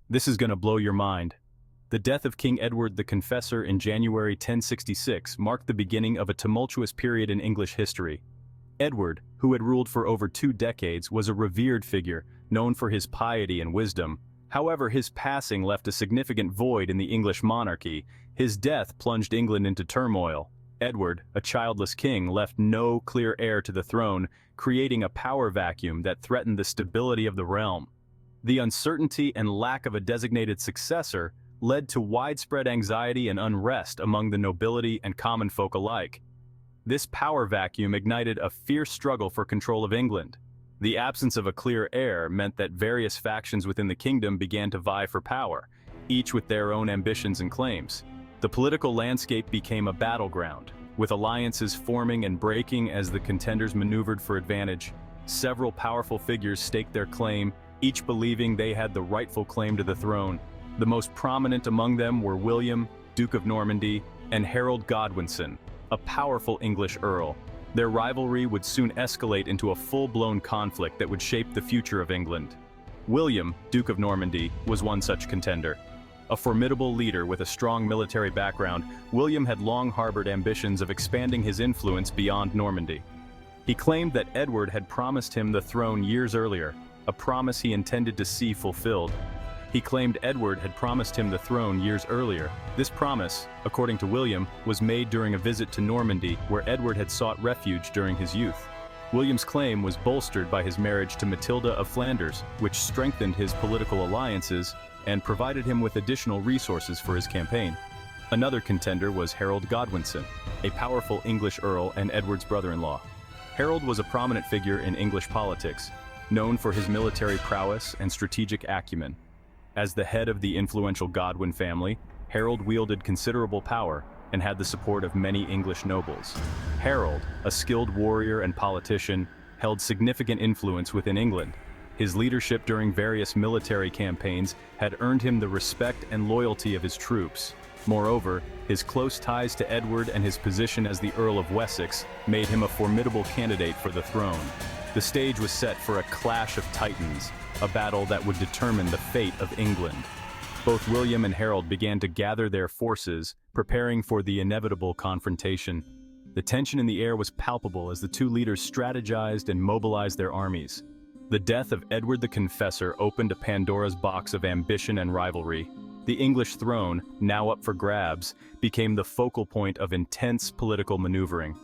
This is gonna blow your mind. The death of King Edward the Confessor in January 1066 marked the beginning of a tumultuous period in English history. Edward, who had ruled for over 2 decades, was a revered figure, known for his piety and wisdom. However, his passing left a significant void in the English monarchy. His death plunged England into turmoil. Edward, a childless king, left no clear heir to the throne, creating a power vacuum that threatened the stability of the realm. The uncertainty and lack of a designated successor led to widespread anxiety and unrest among the nobility and common folk alike. This power vacuum ignited a fierce struggle for control of England. The absence of a clear heir meant that various factions within the kingdom began to vie for power, each with their own ambitions and claims. The political landscape became a battleground, with alliances forming and breaking as the contenders maneuvered for advantage. Several powerful figures staked their claim, each believing they had the rightful claim to the throne. The most prominent among them were William, Duke of Normandy, and Harold Godwinson, a powerful English earl. Their rivalry would soon escalate into a full-blown conflict that would shape the future of England. William, Duke of Normandy, was one such contender. A formidable leader with a strong military background, William had long harbored ambitions of expanding his influence beyond Normandy. He claimed that Edward had promised him the throne years earlier, a promise he intended to see fulfilled. He claimed Edward had promised him the throne years earlier. This promise, according to William, was made during a visit to Normandy where Edward had sought refuge during his youth. William's claim was bolstered by his marriage to Matilda of Flanders, which strengthened his political alliances and provided him with additional resources for his campaign. Another contender was Harold Godwinson, a powerful English earl and Edward's brother-in-law. Harold was a prominent figure in English politics, known for his military prowess and strategic acumen. As the head of the influential Godwin family, Harold wielded considerable power and had the support of many English nobles. Harold, a skilled warrior and politician, held significant influence within England. His leadership during various military campaigns had earned him the respect and loyalty of his troops. Moreover, his close ties to Edward and his position as the Earl of Wessex made him a formidable candidate for the throne. The stage was set for a clash of titans, a battle that would determine the fate of England. Both William and Harold began to gather their forces, preparing for the inevitable confrontation. The tension in the air was palpable as the two leaders strategized and mobilized their armies. The death of Edward the Confessor opened a Pandora's box of ambition and rivalry. The English throne, now up for grabs, became the focal point of intense political maneuvering.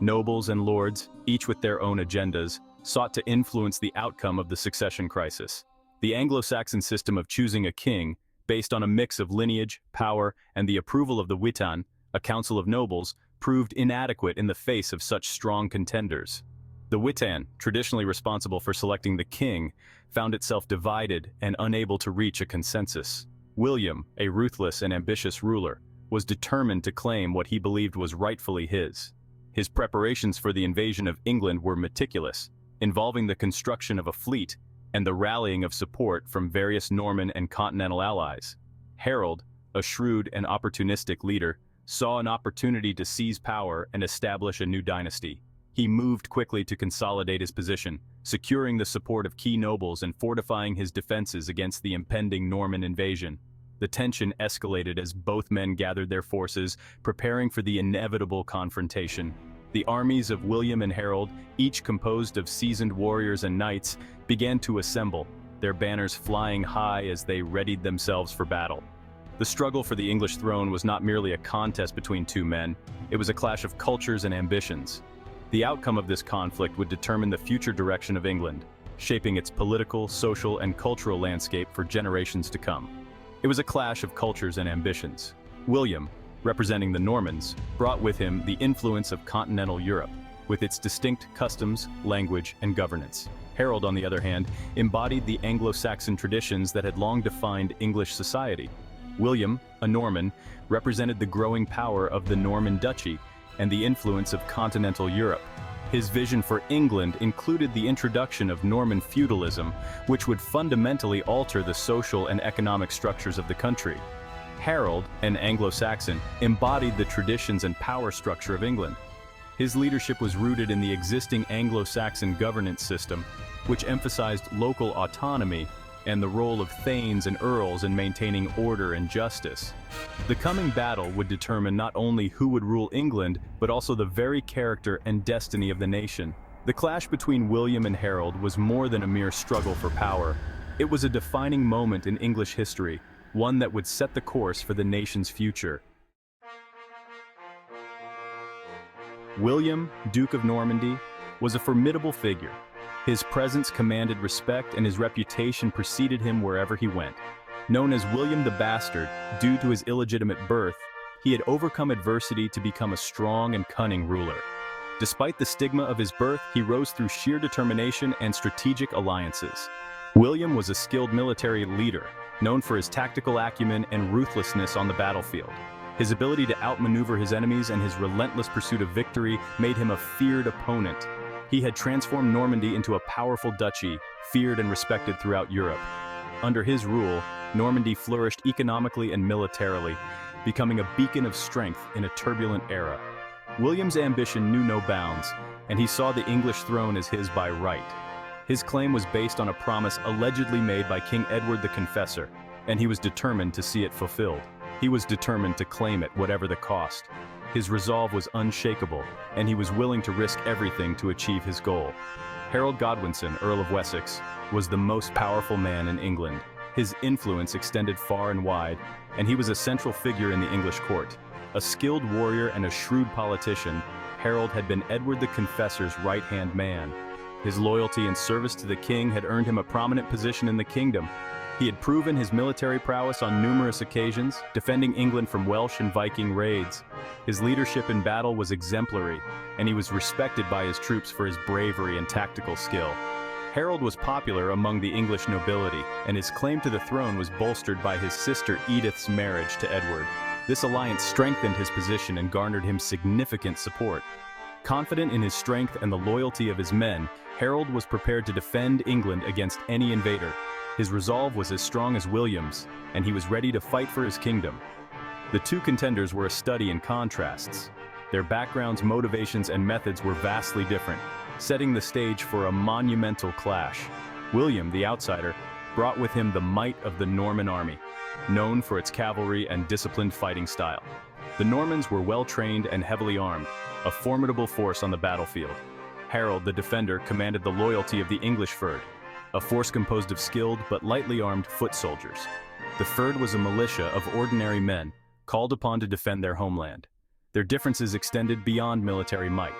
Nobles and lords, each with their own agendas, sought to influence the outcome of the succession crisis. The Anglo-Saxon system of choosing a king, based on a mix of lineage, power, and the approval of the Witan, a council of nobles, proved inadequate in the face of such strong contenders. The Witan, traditionally responsible for selecting the king, found itself divided and unable to reach a consensus. William, a ruthless and ambitious ruler, was determined to claim what he believed was rightfully his. His preparations for the invasion of England were meticulous, involving the construction of a fleet and the rallying of support from various Norman and continental allies. Harold, a shrewd and opportunistic leader, saw an opportunity to seize power and establish a new dynasty. He moved quickly to consolidate his position, securing the support of key nobles and fortifying his defenses against the impending Norman invasion. The tension escalated as both men gathered their forces, preparing for the inevitable confrontation. The armies of William and Harold, each composed of seasoned warriors and knights, began to assemble, their banners flying high as they readied themselves for battle. The struggle for the English throne was not merely a contest between two men, it was a clash of cultures and ambitions. The outcome of this conflict would determine the future direction of England, shaping its political, social, and cultural landscape for generations to come. It was a clash of cultures and ambitions. William, representing the Normans, brought with him the influence of continental Europe, with its distinct customs, language, and governance. Harold, on the other hand, embodied the Anglo-Saxon traditions that had long defined English society. William, a Norman, represented the growing power of the Norman Duchy and the influence of continental Europe. His vision for England included the introduction of Norman feudalism, which would fundamentally alter the social and economic structures of the country. Harold, an Anglo-Saxon, embodied the traditions and power structure of England. His leadership was rooted in the existing Anglo-Saxon governance system, which emphasized local autonomy and the role of thanes and earls in maintaining order and justice. The coming battle would determine not only who would rule England, but also the very character and destiny of the nation. The clash between William and Harold was more than a mere struggle for power. It was a defining moment in English history, one that would set the course for the nation's future. William, Duke of Normandy, was a formidable figure. His presence commanded respect and his reputation preceded him wherever he went. Known as William the Bastard, due to his illegitimate birth, he had overcome adversity to become a strong and cunning ruler. Despite the stigma of his birth, he rose through sheer determination and strategic alliances. William was a skilled military leader, known for his tactical acumen and ruthlessness on the battlefield. His ability to outmaneuver his enemies and his relentless pursuit of victory made him a feared opponent. He had transformed Normandy into a powerful duchy, feared and respected throughout Europe. Under his rule, Normandy flourished economically and militarily, becoming a beacon of strength in a turbulent era. William's ambition knew no bounds, and he saw the English throne as his by right. His claim was based on a promise allegedly made by King Edward the Confessor, and he was determined to see it fulfilled. He was determined to claim it, whatever the cost. His resolve was unshakable, and he was willing to risk everything to achieve his goal. Harold Godwinson, Earl of Wessex, was the most powerful man in England. His influence extended far and wide, and he was a central figure in the English court. A skilled warrior and a shrewd politician, Harold had been Edward the Confessor's right-hand man. His loyalty and service to the king had earned him a prominent position in the kingdom. He had proven his military prowess on numerous occasions, defending England from Welsh and Viking raids. His leadership in battle was exemplary, and he was respected by his troops for his bravery and tactical skill. Harold was popular among the English nobility, and his claim to the throne was bolstered by his sister Edith's marriage to Edward. This alliance strengthened his position and garnered him significant support. Confident in his strength and the loyalty of his men, Harold was prepared to defend England against any invader. His resolve was as strong as William's, and he was ready to fight for his kingdom. The two contenders were a study in contrasts. Their backgrounds, motivations, and methods were vastly different, setting the stage for a monumental clash. William, the outsider, brought with him the might of the Norman army, known for its cavalry and disciplined fighting style. The Normans were well-trained and heavily armed, a formidable force on the battlefield. Harold, the defender, commanded the loyalty of the English Fyrd, a force composed of skilled but lightly armed foot soldiers. The Fyrd was a militia of ordinary men, called upon to defend their homeland. Their differences extended beyond military might.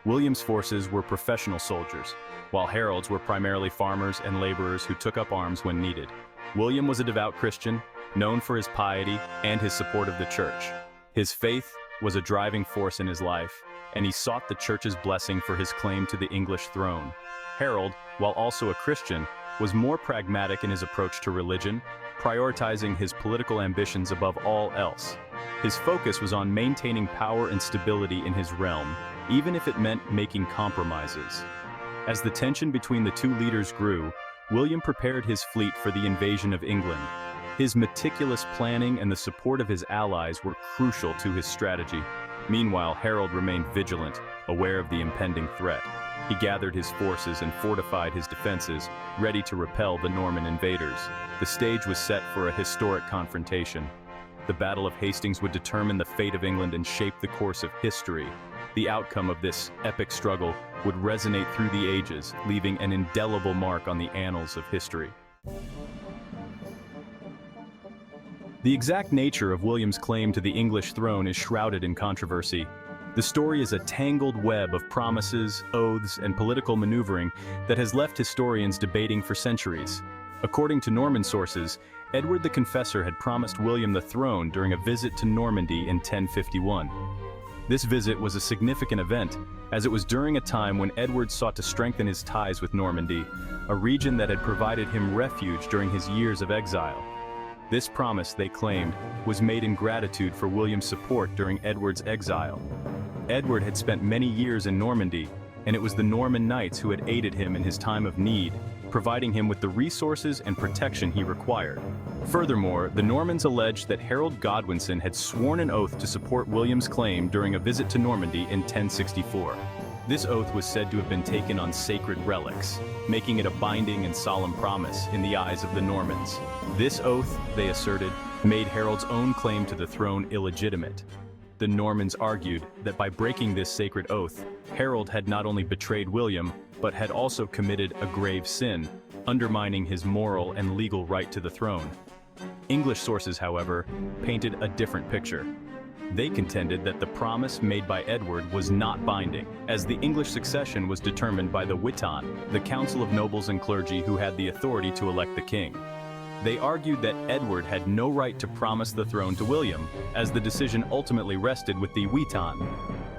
William's forces were professional soldiers, while Harold's were primarily farmers and laborers who took up arms when needed. William was a devout Christian, known for his piety and his support of the church. His faith was a driving force in his life, and he sought the church's blessing for his claim to the English throne. Harold, while also a Christian, was more pragmatic in his approach to religion, prioritizing his political ambitions above all else. His focus was on maintaining power and stability in his realm, even if it meant making compromises. As the tension between the two leaders grew, William prepared his fleet for the invasion of England. His meticulous planning and the support of his allies were crucial to his strategy. Meanwhile, Harold remained vigilant, aware of the impending threat. He gathered his forces and fortified his defenses, ready to repel the Norman invaders. The stage was set for a historic confrontation. The Battle of Hastings would determine the fate of England and shape the course of history. The outcome of this epic struggle would resonate through the ages, leaving an indelible mark on the annals of history. The exact nature of William's claim to the English throne is shrouded in controversy. The story is a tangled web of promises, oaths, and political maneuvering that has left historians debating for centuries. According to Norman sources, Edward the Confessor had promised William the throne during a visit to Normandy in 1051. This visit was a significant event, as it was during a time when Edward sought to strengthen his ties with Normandy, a region that had provided him refuge during his years of exile. This promise, they claimed, was made in gratitude for William's support during Edward's exile. Edward had spent many years in Normandy, and it was the Norman knights who had aided him in his time of need, providing him with the resources and protection he required. Furthermore, the Normans alleged that Harold Godwinson had sworn an oath to support William's claim during a visit to Normandy in 1064. This oath was said to have been taken on sacred relics, making it a binding and solemn promise in the eyes of the Normans. This oath, they asserted, made Harold's own claim to the throne illegitimate. The Normans argued that by breaking this sacred oath, Harold had not only betrayed William, but had also committed a grave sin, undermining his moral and legal right to the throne. English sources, however, painted a different picture. They contended that the promise made by Edward was not binding, as the English succession was determined by the Witan, the council of nobles and clergy who had the authority to elect the king. They argued that Edward had no right to promise the throne to William, as the decision ultimately rested with the Witan.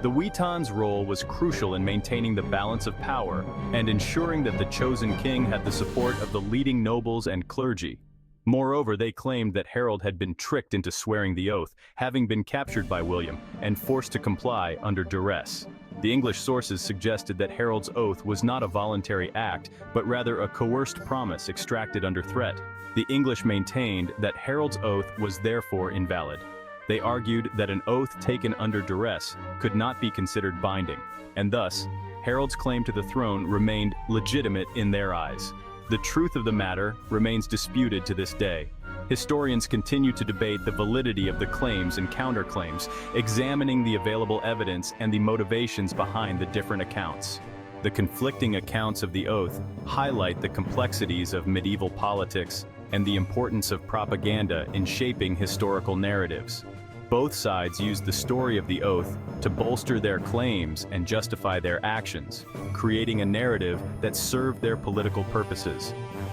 The Witan's role was crucial in maintaining the balance of power and ensuring that the chosen king had the support of the leading nobles and clergy. Moreover, they claimed that Harold had been tricked into swearing the oath, having been captured by William and forced to comply under duress. The English sources suggested that Harold's oath was not a voluntary act, but rather a coerced promise extracted under threat. The English maintained that Harold's oath was therefore invalid. They argued that an oath taken under duress could not be considered binding, and thus, Harold's claim to the throne remained legitimate in their eyes. The truth of the matter remains disputed to this day. Historians continue to debate the validity of the claims and counterclaims, examining the available evidence and the motivations behind the different accounts. The conflicting accounts of the oath highlight the complexities of medieval politics and the importance of propaganda in shaping historical narratives. Both sides used the story of the oath to bolster their claims and justify their actions, creating a narrative that served their political purposes.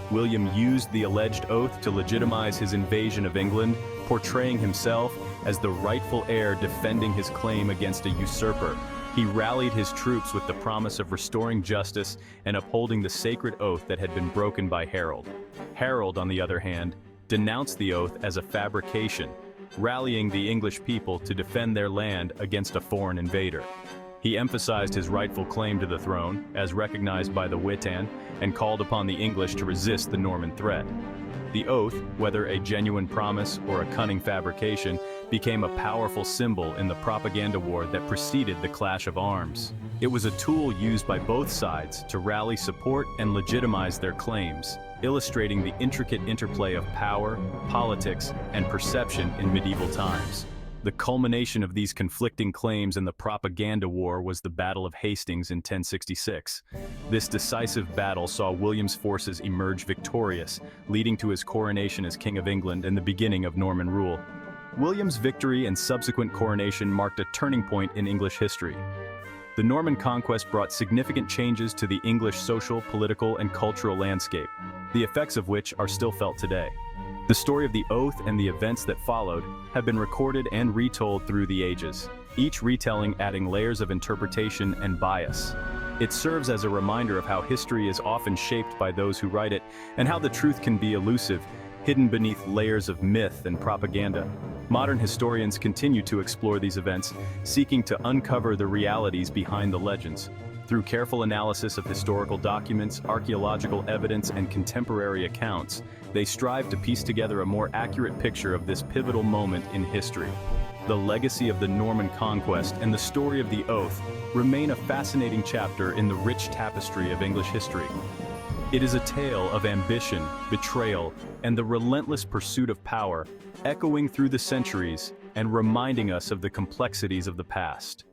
William used the alleged oath to legitimize his invasion of England, portraying himself as the rightful heir defending his claim against a usurper. He rallied his troops with the promise of restoring justice and upholding the sacred oath that had been broken by Harold. Harold, on the other hand, denounced the oath as a fabrication, rallying the English people to defend their land against a foreign invader. He emphasized his rightful claim to the throne, as recognized by the Witan, and called upon the English to resist the Norman threat. The oath, whether a genuine promise or a cunning fabrication, became a powerful symbol in the propaganda war that preceded the clash of arms. It was a tool used by both sides to rally support and legitimize their claims, illustrating the intricate interplay of power, politics, and perception in medieval times. The culmination of these conflicting claims in the propaganda war was the Battle of Hastings in 1066. This decisive battle saw William's forces emerge victorious, leading to his coronation as King of England and the beginning of Norman rule. William's victory and subsequent coronation marked a turning point in English history. The Norman conquest brought significant changes to the English social, political, and cultural landscape, the effects of which are still felt today. The story of the oath and the events that followed have been recorded and retold through the ages, each retelling adding layers of interpretation and bias. It serves as a reminder of how history is often shaped by those who write it, and how the truth can be elusive, hidden beneath layers of myth and propaganda. Modern historians continue to explore these events, seeking to uncover the realities behind the legends. Through careful analysis of historical documents, archaeological evidence, and contemporary accounts, they strive to piece together a more accurate picture of this pivotal moment in history. The legacy of the Norman conquest and the story of the oath remain a fascinating chapter in the rich tapestry of English history. It is a tale of ambition, betrayal, and the relentless pursuit of power, echoing through the centuries and reminding us of the complexities of the past.